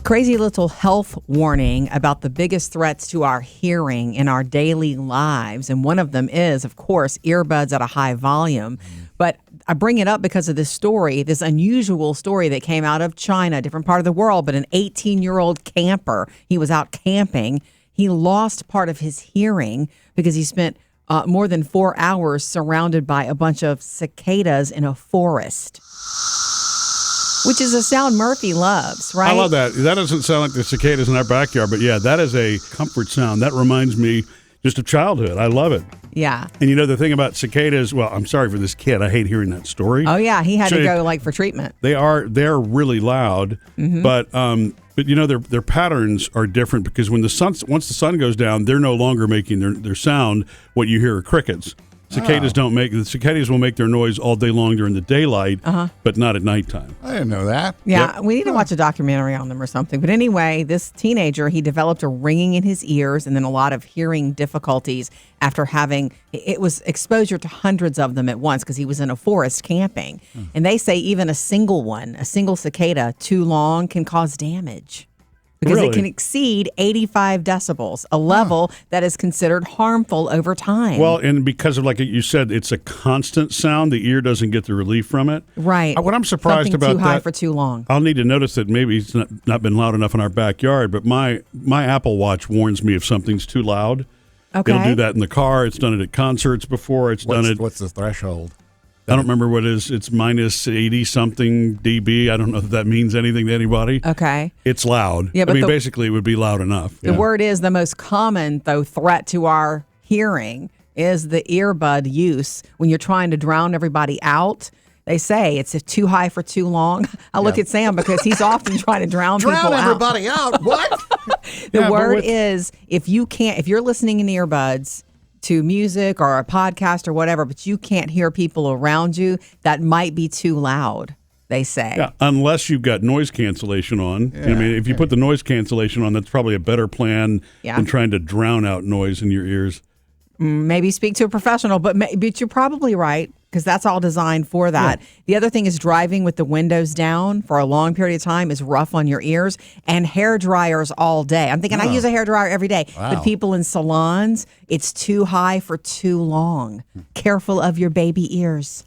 Crazy little health warning about the biggest threats to our hearing in our daily lives. And one of them is, of course, earbuds at a high volume. But I bring it up because of this story, this unusual story that came out of China, a different part of the world, but an 18-year-old camper, he was out camping. He lost part of his hearing because he spent more than 4 hours surrounded by a bunch of cicadas in a forest. Which is a sound Murphy loves, right? I love that. That doesn't sound like the cicadas in our backyard, but yeah, that is a comfort sound. That reminds me just of childhood. I love it. Yeah. And you know, the thing about cicadas, well, I'm sorry for this kid. I hate hearing that story. Oh, yeah. He had to go for treatment. They're really loud, but you know, their patterns are different because once the sun goes down, they're no longer making their sound. What you hear are crickets. Cicadas the cicadas will make their noise all day long during the daylight, but not at nighttime. I didn't know that. Yeah, Yep. we need to watch a documentary on them or something. But anyway, this teenager, he developed a ringing in his ears and then a lot of hearing difficulties after it was exposure to hundreds of them at once because he was in a forest camping. And they say even a single cicada too long can cause damage. Because Really? it can exceed 85 decibels, a level that is considered harmful over time. Well, and because of, like you said, it's a constant sound, the ear doesn't get the relief from it. Right. What I'm surprised Something about too high that, for too long. I'll need to notice that maybe it's not been loud enough in our backyard, but my Apple Watch warns me if something's too loud. Okay. It'll do that in the car. It's done it at concerts before. What's the threshold? I don't remember what it is. It's minus 80 something dB. I don't know if that means anything to anybody. Okay. It's loud. Yeah, but basically it would be loud enough. The word is the most common, though, threat to our hearing is the earbud use. When you're trying to drown everybody out, they say it's too high for too long. I look at Sam because he's often trying to drown people out. Drown everybody out? What? The word is if you're listening in earbuds to music or a podcast or whatever, but you can't hear people around you, that might be too loud, they say. Yeah, unless you've got noise cancellation on. Yeah, I mean, if you put the noise cancellation on, that's probably a better plan than trying to drown out noise in your ears. Maybe speak to a professional, but you're probably right because that's all designed for that. Yeah. The other thing is driving with the windows down for a long period of time is rough on your ears, and hair dryers all day. I'm thinking I use a hair dryer every day, but people in salons, it's too high for too long. Careful of your baby ears.